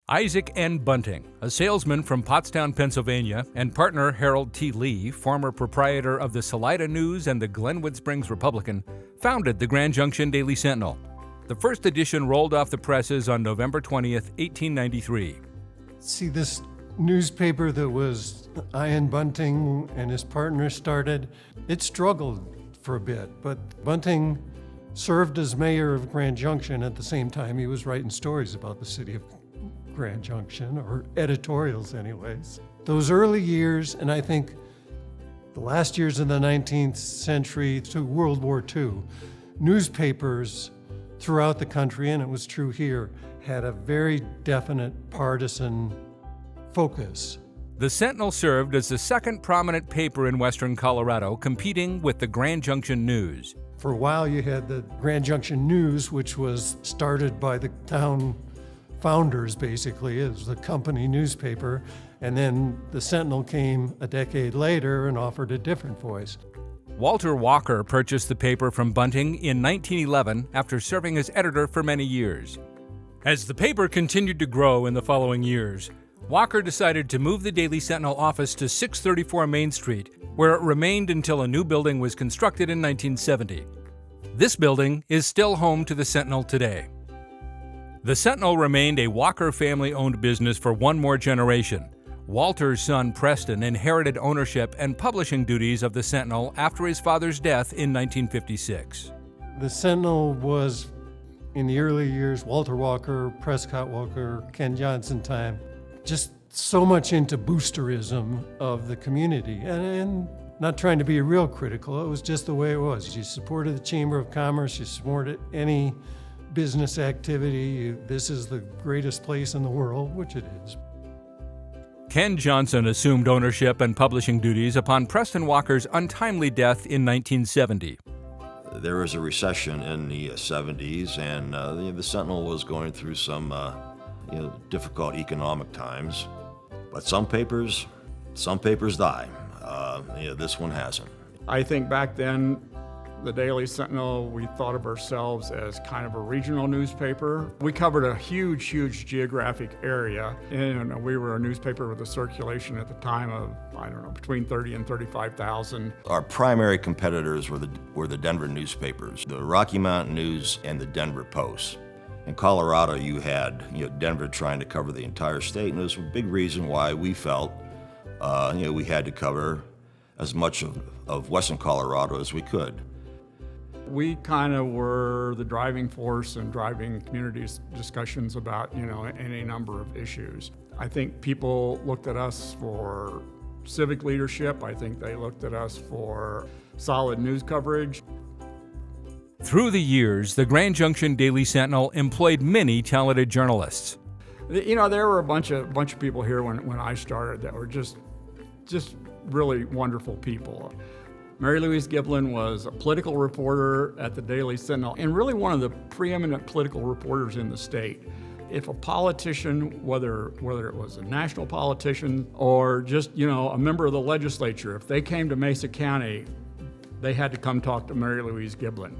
Isaac N. Bunting, a salesman from Pottstown, Pennsylvania, and partner Harold T. Lee, former proprietor of the Salida News and the Glenwood Springs Republican, founded the Grand Junction Daily Sentinel. The first edition rolled off the presses on November 20th, 1893. See, this newspaper that was Ian Bunting and his partner started, it struggled for a bit, but Bunting served as mayor of Grand Junction at the same time he was writing stories about the city of Grand Junction, or editorials anyways. Those early years, and I think the last years of the 19th century to World War II, newspapers throughout the country, and it was true here, had a very definite partisan focus. The Sentinel served as the second prominent paper in western Colorado, competing with the Grand Junction News. For a while you had the Grand Junction News, which was started by the town founders, basically. It was the company newspaper, and then the Sentinel came a decade later and offered a different voice. Walter Walker purchased the paper from Bunting in 1911 after serving as editor for many years. As the paper continued to grow in the following years, Walker decided to move the Daily Sentinel office to 634 Main Street, where it remained until a new building was constructed in 1970. This building is still home to the Sentinel today. The Sentinel remained a Walker family-owned business for one more generation. Walter's son Preston inherited ownership and publishing duties of the Sentinel after his father's death in 1956. The Sentinel was, in the early years, Walter Walker, Prescott Walker, Ken Johnson time, just so much into boosterism of the community. And not trying to be real critical, it was just the way it was. You supported the Chamber of Commerce, you supported any business activity. This is the greatest place in the world, which it is. Ken Johnson assumed ownership and publishing duties upon Preston Walker's untimely death in 1970. There was a recession in the 70s, and the Sentinel was going through some difficult economic times. But some papers die. This one hasn't. I think back then, the Daily Sentinel, we thought of ourselves as kind of a regional newspaper. We covered a huge geographic area, and we were a newspaper with a circulation at the time of, between 30 and 35,000. Our primary competitors were the Denver newspapers, the Rocky Mountain News and the Denver Post. In Colorado, you had Denver trying to cover the entire state, and it was a big reason why we felt we had to cover as much of western Colorado as we could. We kind of were the driving force and driving community discussions about, any number of issues. I think people looked at us for civic leadership. I think they looked at us for solid news coverage. Through the years, the Grand Junction Daily Sentinel employed many talented journalists. There were a bunch of people here when I started that were just really wonderful people. Mary Louise Giblin was a political reporter at the Daily Sentinel and really one of the preeminent political reporters in the state. If a politician, whether it was a national politician or just, a member of the legislature, if they came to Mesa County, they had to come talk to Mary Louise Giblin.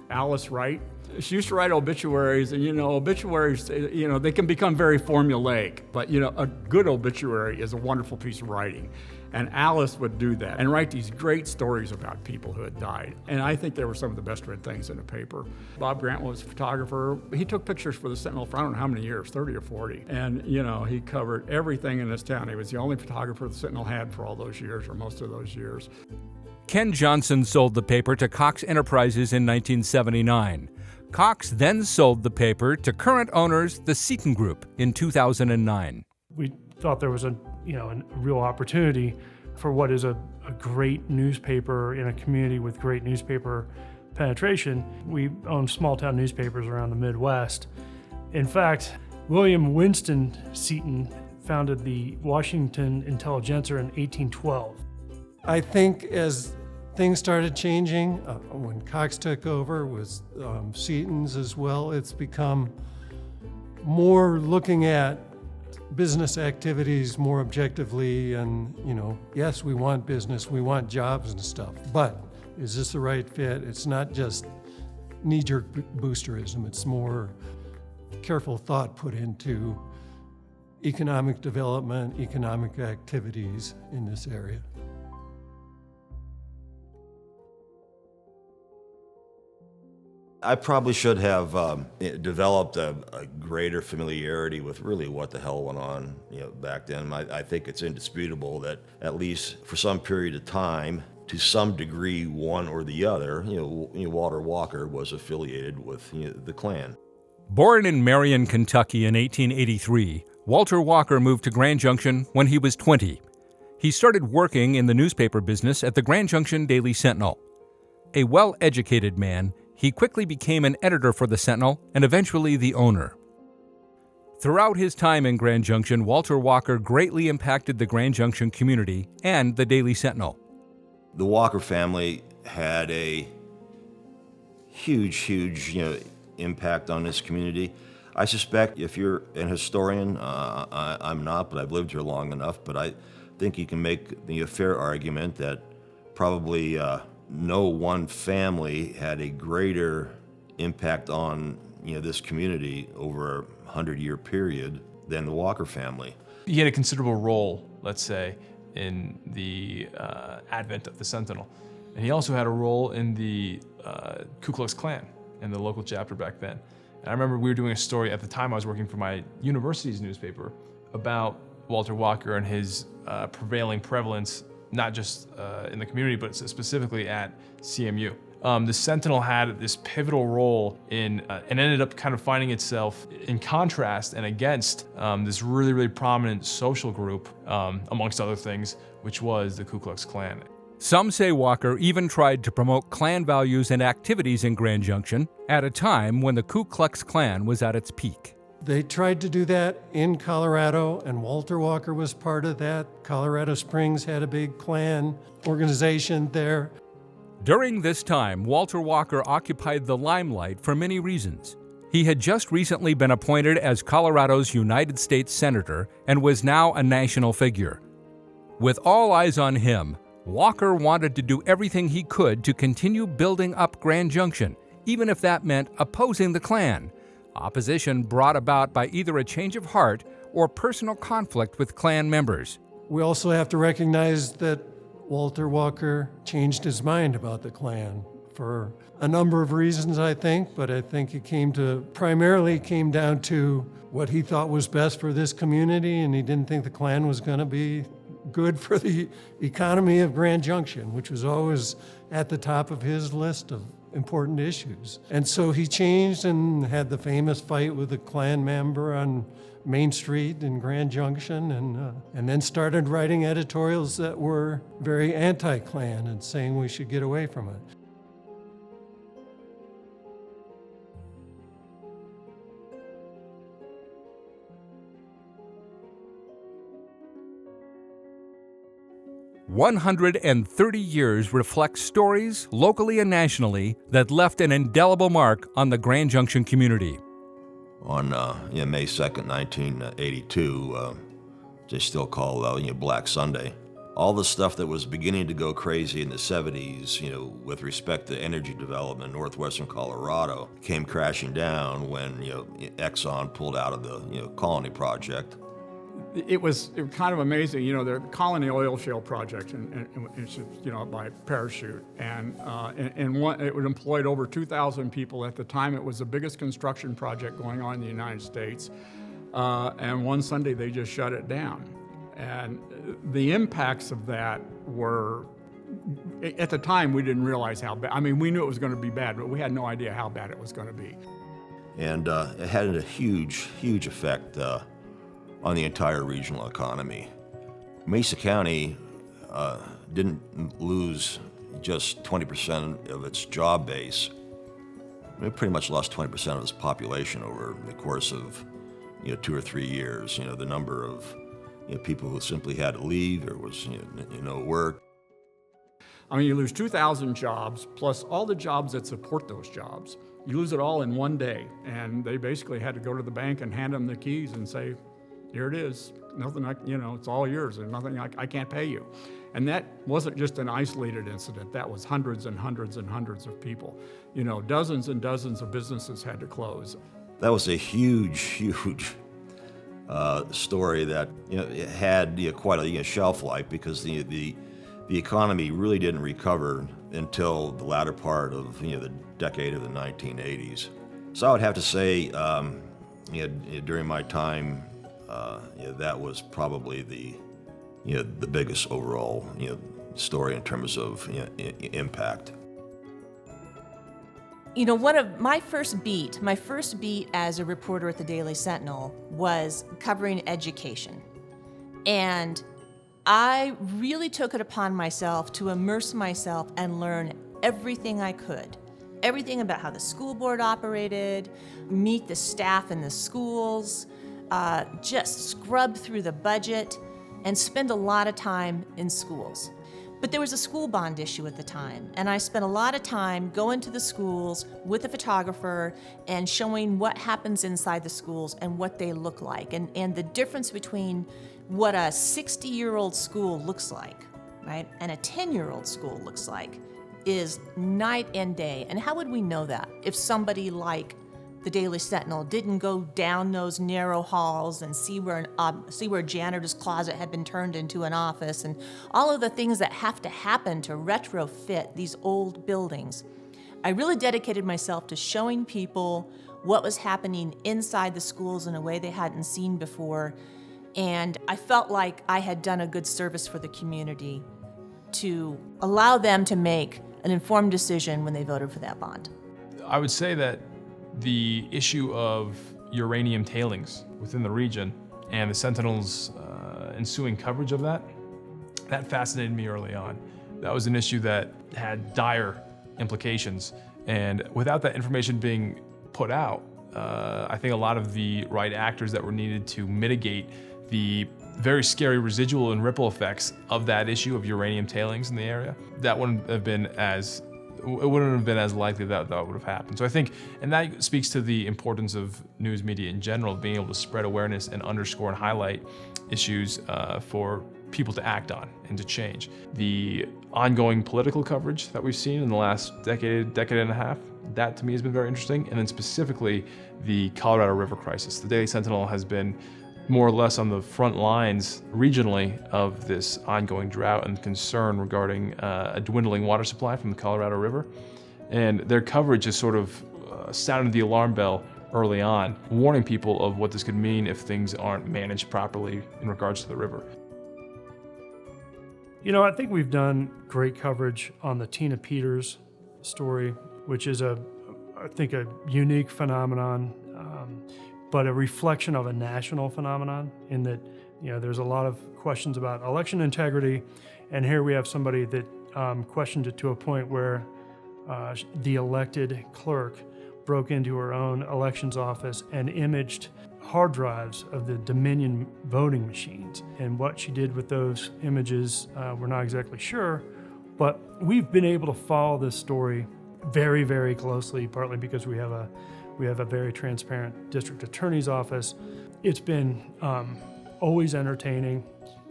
Alice Wright, she used to write obituaries, and obituaries, they can become very formulaic, but a good obituary is a wonderful piece of writing. And Alice would do that and write these great stories about people who had died. And I think they were some of the best read things in the paper. Bob Grant was a photographer. He took pictures for the Sentinel for I don't know how many years, 30 or 40. And, he covered everything in this town. He was the only photographer the Sentinel had for all those years, or most of those years. Ken Johnson sold the paper to Cox Enterprises in 1979. Cox then sold the paper to current owners, the Seton Group, in 2009. We thought there was a real opportunity for what is a great newspaper in a community with great newspaper penetration. We own small town newspapers around the Midwest. In fact, William Winston Seton founded the Washington Intelligencer in 1812. I think as things started changing, when Cox took over with Seton's as well, it's become more looking at business activities more objectively, and yes, we want business, we want jobs and stuff, but is this the right fit? It's not just knee-jerk boosterism, it's more careful thought put into economic development, economic activities in this area. I probably should have developed a greater familiarity with really what the hell went on, back then. I think it's indisputable that at least for some period of time, to some degree, one or the other, Walter Walker was affiliated with the Klan. Born in Marion, Kentucky in 1883, Walter Walker moved to Grand Junction when he was 20. He started working in the newspaper business at the Grand Junction Daily Sentinel. A well-educated man, he quickly became an editor for the Sentinel and eventually the owner. Throughout his time in Grand Junction, Walter Walker greatly impacted the Grand Junction community and the Daily Sentinel. The Walker family had a huge, impact on this community. I suspect if you're an historian, I'm not, but I've lived here long enough, but I think you can make the fair argument that probably no one family had a greater impact on this community over a 100-year period than the Walker family. He had a considerable role, let's say, in the advent of the Sentinel. And he also had a role in the Ku Klux Klan and the local chapter back then. And I remember we were doing a story at the time I was working for my university's newspaper about Walter Walker and his prevailing prevalence, not just in the community, but specifically at CMU. The Sentinel had this pivotal role in, and ended up kind of finding itself in contrast and against this really, really prominent social group, amongst other things, which was the Ku Klux Klan. Some say Walker even tried to promote Klan values and activities in Grand Junction at a time when the Ku Klux Klan was at its peak. They tried to do that in Colorado, and Walter Walker was part of that. Colorado Springs had a big Klan organization there. During this time, Walter Walker occupied the limelight for many reasons. He had just recently been appointed as Colorado's United States Senator and was now a national figure. With all eyes on him, Walker wanted to do everything he could to continue building up Grand Junction, even if that meant opposing the Klan. Opposition brought about by either a change of heart or personal conflict with Klan members. We also have to recognize that Walter Walker changed his mind about the Klan for a number of reasons, I think, but I think it primarily came down to what he thought was best for this community, and he didn't think the Klan was going to be good for the economy of Grand Junction, which was always at the top of his list of important issues. And so he changed and had the famous fight with a Klan member on Main Street in Grand Junction, and then started writing editorials that were very anti-Klan and saying we should get away from it. "130 years reflects stories, locally and nationally, that left an indelible mark on the Grand Junction community." On May 2nd, 1982, they still call Black Sunday. All the stuff that was beginning to go crazy in the 70s, with respect to energy development in northwestern Colorado, came crashing down when Exxon pulled out of the Colony Project. It was kind of amazing, the Colony Oil Shale Project, and it's by parachute, and it would employed over 2,000 people at the time. It was the biggest construction project going on in the United States, and one Sunday they just shut it down, and the impacts of that were, at the time we didn't realize how bad. I mean, we knew it was going to be bad, but we had no idea how bad it was going to be. And it had a huge effect on the entire regional economy. Mesa County didn't lose just 20% of its job base. It pretty much lost 20% of its population over the course of 2 or 3 years. The number of people who simply had to leave, there was no work. I mean, you lose 2,000 jobs plus all the jobs that support those jobs. You lose it all in one day, and they basically had to go to the bank and hand them the keys and say, "Here it is. Nothing, it's all yours, and nothing. I can't pay you." And that wasn't just an isolated incident. That was hundreds and hundreds and hundreds of people. Dozens and dozens of businesses had to close. That was a huge story that it had quite a shelf life, because the economy really didn't recover until the latter part of the decade of the 1980s. So I would have to say, during my time, that was probably the biggest overall story in terms of impact. One of my first beat as a reporter at the Daily Sentinel was covering education. And I really took it upon myself to immerse myself and learn everything I could. Everything about how the school board operated, meet the staff in the schools, just scrub through the budget, and spend a lot of time in schools. But there was a school bond issue at the time, and I spent a lot of time going to the schools with a photographer and showing what happens inside the schools and what they look like, and the difference between what a 60-year-old school looks like, right, and a 10-year-old school looks like is night and day. And how would we know that if somebody like the Daily Sentinel didn't go down those narrow halls and see where a janitor's closet had been turned into an office, and all of the things that have to happen to retrofit these old buildings? I really dedicated myself to showing people what was happening inside the schools in a way they hadn't seen before, and I felt like I had done a good service for the community to allow them to make an informed decision when they voted for that bond. I would say that the issue of uranium tailings within the region and the Sentinel's ensuing coverage of that fascinated me early on. That was an issue that had dire implications, and without that information being put out, I think a lot of the right actors that were needed to mitigate the very scary residual and ripple effects of that issue of uranium tailings in the area, it wouldn't have been as likely that would have happened. So I think, and that speaks to the importance of news media in general, being able to spread awareness and underscore and highlight issues for people to act on and to change. The ongoing political coverage that we've seen in the last decade and a half, that to me has been very interesting. And then specifically the Colorado River crisis. The Daily Sentinel has been more or less on the front lines regionally of this ongoing drought and concern regarding a dwindling water supply from the Colorado River. And their coverage has sort of sounded the alarm bell early on, warning people of what this could mean if things aren't managed properly in regards to the river. I think we've done great coverage on the Tina Peters story, which is I think a unique phenomenon, but a reflection of a national phenomenon in that, there's a lot of questions about election integrity, and here we have somebody that questioned it to a point where the elected clerk broke into her own elections office and imaged hard drives of the Dominion voting machines. And what she did with those images, we're not exactly sure, but we've been able to follow this story very, very closely, partly because we have a very transparent district attorney's office. It's been always entertaining.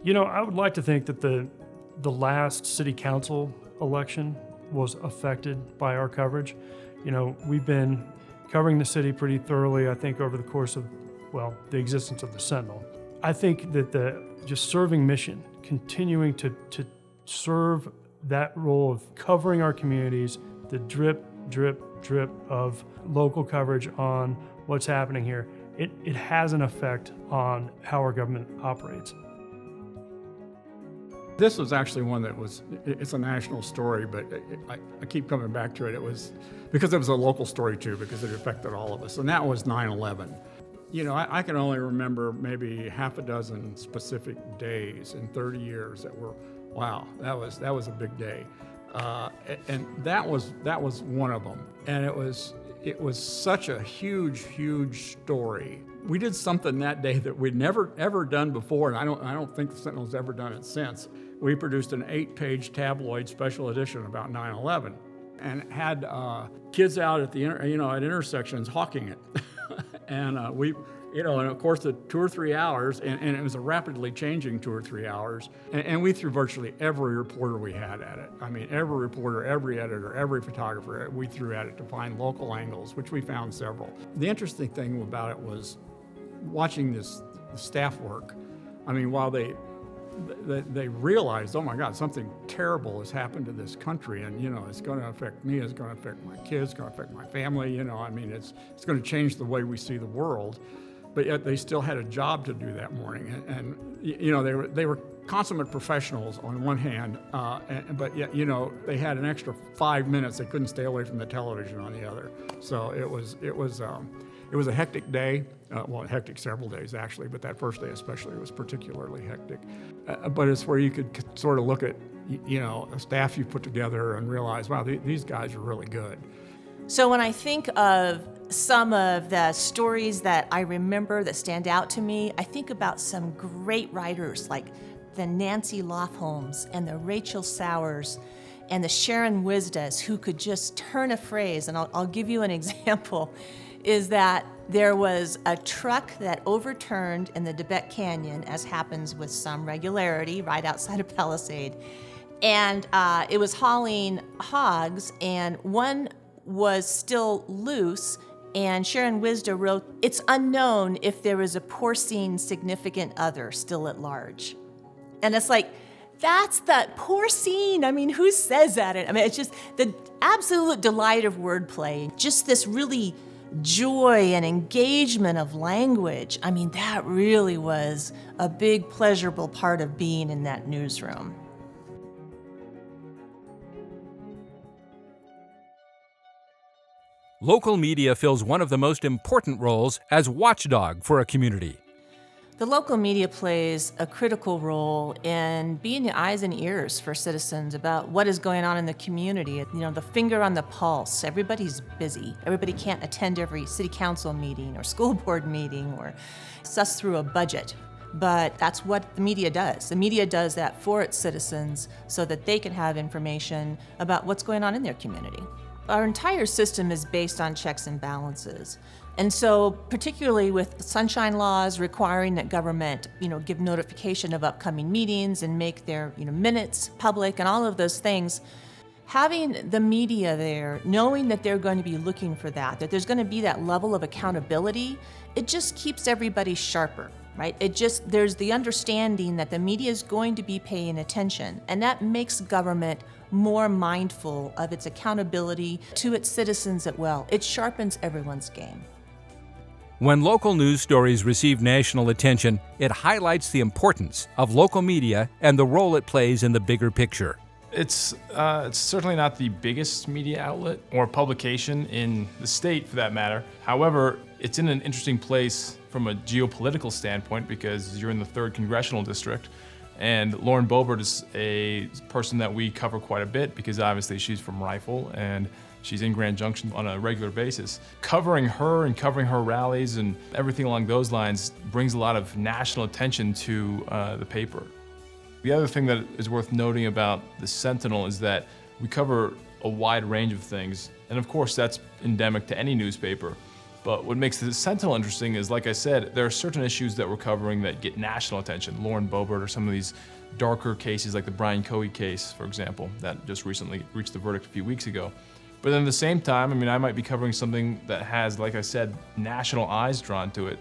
I would like to think that the last city council election was affected by our coverage. We've been covering the city pretty thoroughly, I think, over the course of, the existence of the Sentinel. I think that the just serving mission, continuing to serve that role of covering our communities, the drip, drip, drip of local coverage on what's happening here, it has an effect on how our government operates. This was actually one that it's a national story, but I keep coming back to it. It was because it was a local story too, because it affected all of us, and that was 9/11. I can only remember maybe half a dozen specific days in 30 years that were, wow, that was a big day. And that was one of them. And it was such a huge story. We did something that day that we'd never ever done before, and I don't think the Sentinel's ever done it since. We produced an 8-page tabloid special edition about 9/11, and had kids out at the at intersections hawking it, and and of course the 2 or 3 hours, and it was a rapidly changing 2 or 3 hours, and we threw virtually every reporter we had at it. I mean, every reporter, every editor, every photographer, we threw at it to find local angles, which we found several. The interesting thing about it was watching this the staff work. I mean, while they realized, oh my God, something terrible has happened to this country, and it's going to affect me, it's going to affect my kids, it's going to affect my family. I mean, it's going to change the way we see the world. But yet they still had a job to do that morning, and they were consummate professionals on one hand, but yet they had an extra 5 minutes. They couldn't stay away from the television on the other. So it was a hectic day. Hectic several days actually, but that first day especially was particularly hectic. But it's where you could sort of look at a staff you put together and realize, wow, these guys are really good. So when I think of some of the stories that I remember that stand out to me, I think about some great writers like the Nancy Lofholms and the Rachel Sowers and the Sharon Wisdas, who could just turn a phrase. And I'll give you an example, is that there was a truck that overturned in the Tibet Canyon, as happens with some regularity, right outside of Palisade. And it was hauling hogs, and one was still loose, and Sharon Wisda wrote, "It's unknown if there is a porcine significant other still at large." And it's like, that's the porcine. I mean, who says that? I mean, it's just the absolute delight of wordplay. Just this really joy and engagement of language. I mean, that really was a big pleasurable part of being in that newsroom. Local media fills one of the most important roles as watchdog for a community. The local media plays a critical role in being the eyes and ears for citizens about what is going on in the community. The finger on the pulse. Everybody's busy. Everybody can't attend every city council meeting or school board meeting or suss through a budget. But that's what the media does. The media does that for its citizens so that they can have information about what's going on in their community. Our entire system is based on checks and balances. And so particularly with sunshine laws requiring that government, give notification of upcoming meetings and make their, minutes public and all of those things, having the media there, knowing that they're going to be looking for that there's going to be that level of accountability, it just keeps everybody sharper, right? There's the understanding that the media is going to be paying attention, and that makes government more mindful of its accountability to its citizens as well. It sharpens everyone's game. When local news stories receive national attention, it highlights the importance of local media and the role it plays in the bigger picture. It's certainly not the biggest media outlet or publication in the state, for that matter. However, it's in an interesting place from a geopolitical standpoint because you're in the 3rd Congressional District, and Lauren Boebert is a person that we cover quite a bit because obviously she's from Rifle and she's in Grand Junction on a regular basis. Covering her and covering her rallies and everything along those lines brings a lot of national attention to the paper. The other thing that is worth noting about the Sentinel is that we cover a wide range of things, and of course that's endemic to any newspaper. But what makes the Sentinel interesting is, like I said, there are certain issues that we're covering that get national attention. Lauren Boebert or some of these darker cases like the Brian Coey case, for example, that just recently reached the verdict a few weeks ago. But then at the same time, I might be covering something that has, like I said, national eyes drawn to it.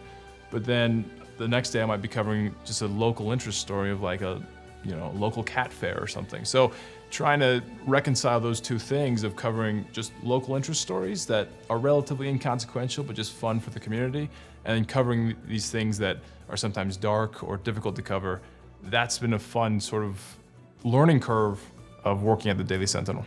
But then the next day I might be covering just a local interest story of like a local cat fair or something. So trying to reconcile those two things of covering just local interest stories that are relatively inconsequential but just fun for the community, and then covering these things that are sometimes dark or difficult to cover, that's been a fun sort of learning curve of working at the Daily Sentinel.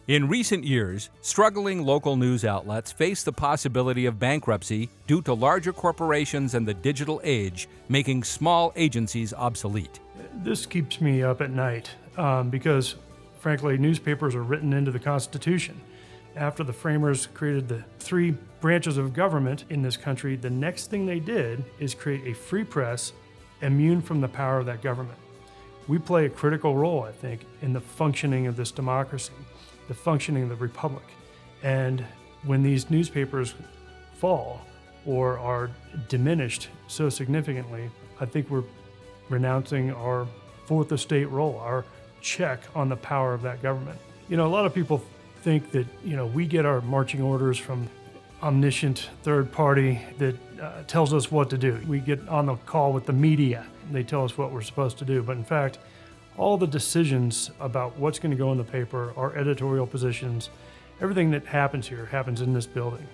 In recent years, struggling local news outlets face the possibility of bankruptcy due to larger corporations and the digital age, making small agencies obsolete. This keeps me up at night because, frankly, newspapers are written into the Constitution. After the framers created the 3 branches of government in this country, the next thing they did is create a free press immune from the power of that government. We play a critical role, I think, in the functioning of this democracy, the functioning of the republic. And when these newspapers fall or are diminished so significantly, I think we're renouncing our fourth estate role, our check on the power of that government. A lot of people think that, we get our marching orders from omniscient third party that tells us what to do. We get on the call with the media. They tell us what we're supposed to do. But in fact, all the decisions about what's going to go in the paper, our editorial positions, everything that happens here happens in this building.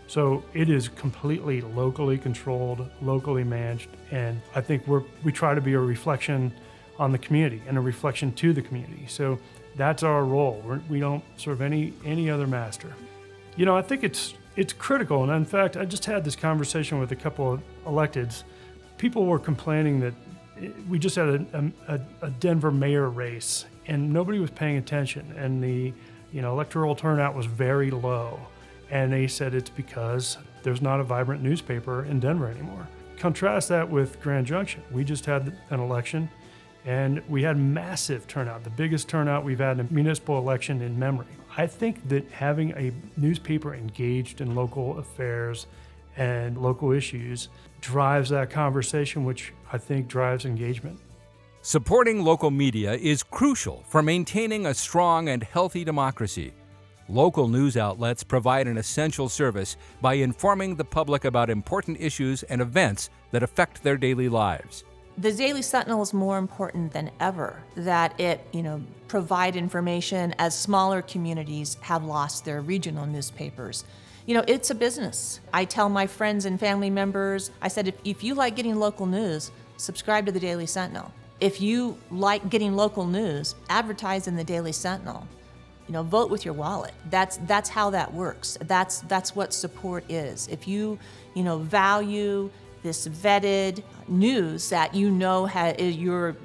So it is completely locally controlled, locally managed, and I think we try to be a reflection on the community and a reflection to the community. So that's our role. We don't serve any other master. You know, I think it's critical, and in fact, I just had this conversation with a couple of electeds. People were complaining that we just had a Denver mayor race, and nobody was paying attention, and the electoral turnout was very low. And they said it's because there's not a vibrant newspaper in Denver anymore. Contrast that with Grand Junction. We just had an election, and we had massive turnout, the biggest turnout we've had in a municipal election in memory. I think that having a newspaper engaged in local affairs and local issues drives that conversation, which I think drives engagement. Supporting local media is crucial for maintaining a strong and healthy democracy. Local news outlets provide an essential service by informing the public about important issues and events that affect their daily lives. The Daily Sentinel is more important than ever that it, provide information as smaller communities have lost their regional newspapers. It's a business. I tell my friends and family members, I said, if you like getting local news, subscribe to the Daily Sentinel. If you like getting local news, advertise in the Daily Sentinel. Vote with your wallet. That's how that works. That's what support is. If you value this vetted news that they're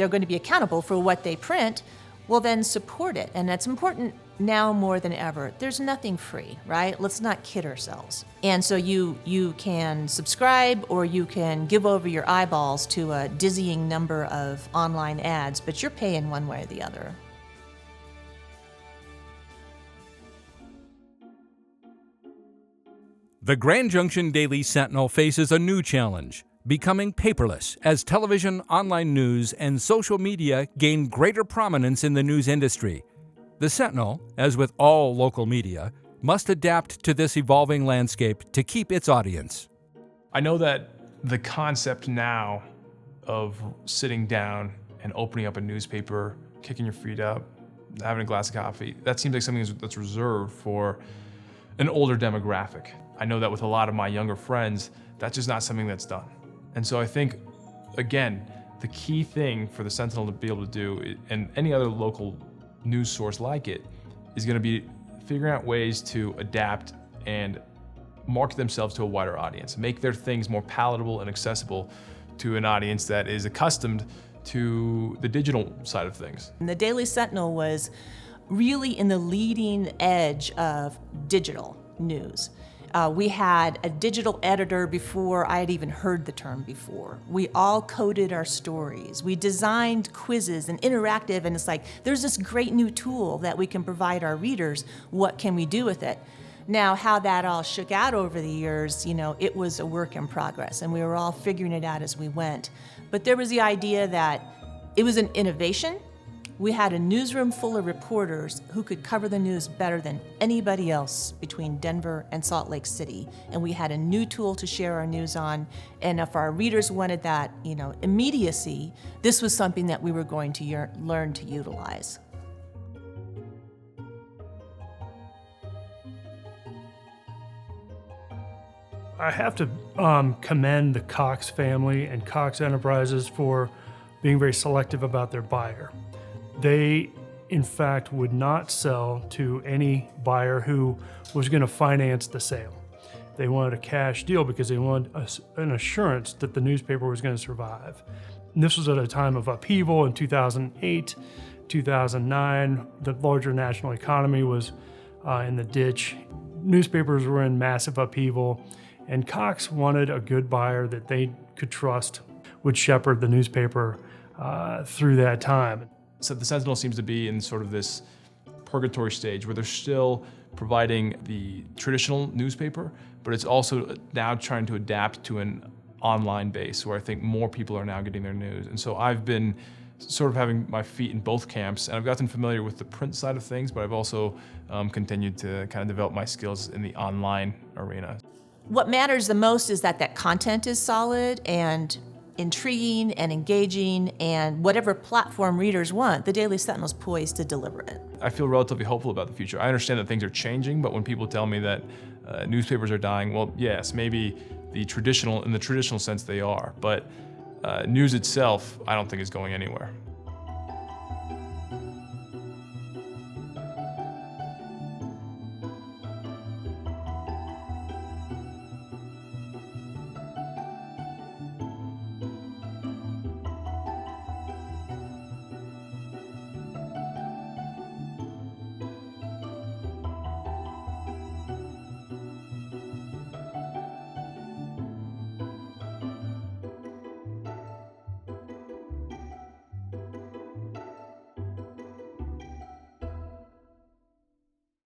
going to be accountable for what they print, well then support it. And that's important now more than ever. There's nothing free, right? Let's not kid ourselves. And so you can subscribe or you can give over your eyeballs to a dizzying number of online ads, but you're paying one way or the other. The Grand Junction Daily Sentinel faces a new challenge, becoming paperless as television, online news, and social media gain greater prominence in the news industry. The Sentinel, as with all local media, must adapt to this evolving landscape to keep its audience. I know that the concept now of sitting down and opening up a newspaper, kicking your feet up, having a glass of coffee, that seems like something that's reserved for an older demographic. I know that with a lot of my younger friends, that's just not something that's done. And so I think, again, the key thing for the Sentinel to be able to do, and any other local news source like it, is going to be figuring out ways to adapt and market themselves to a wider audience, make their things more palatable and accessible to an audience that is accustomed to the digital side of things. And the Daily Sentinel was really in the leading edge of digital news. We had a digital editor before I had even heard the term before. We all coded our stories. We designed quizzes and interactive, and it's like, there's this great new tool that we can provide our readers. What can we do with it? Now, how that all shook out over the years, it was a work in progress, and we were all figuring it out as we went. But there was the idea that it was an innovation. We had a newsroom full of reporters who could cover the news better than anybody else between Denver and Salt Lake City. And we had a new tool to share our news on. And if our readers wanted that, immediacy, this was something that we were going to learn to utilize. I have to commend the Cox family and Cox Enterprises for being very selective about their buyer. They, in fact, would not sell to any buyer who was going to finance the sale. They wanted a cash deal because they wanted an assurance that the newspaper was going to survive. And this was at a time of upheaval in 2008, 2009. The larger national economy was in the ditch. Newspapers were in massive upheaval, and Cox wanted a good buyer that they could trust would shepherd the newspaper through that time. So the Sentinel seems to be in sort of this purgatory stage where they're still providing the traditional newspaper, but it's also now trying to adapt to an online base where I think more people are now getting their news. And so I've been sort of having my feet in both camps, and I've gotten familiar with the print side of things, but I've also continued to kind of develop my skills in the online arena. What matters the most is that content is solid and intriguing and engaging, and whatever platform readers want, the Daily Sentinel's poised to deliver it. I feel relatively hopeful about the future. I understand that things are changing, but when people tell me that newspapers are dying, well, yes, maybe in the traditional sense they are, but news itself, I don't think is going anywhere.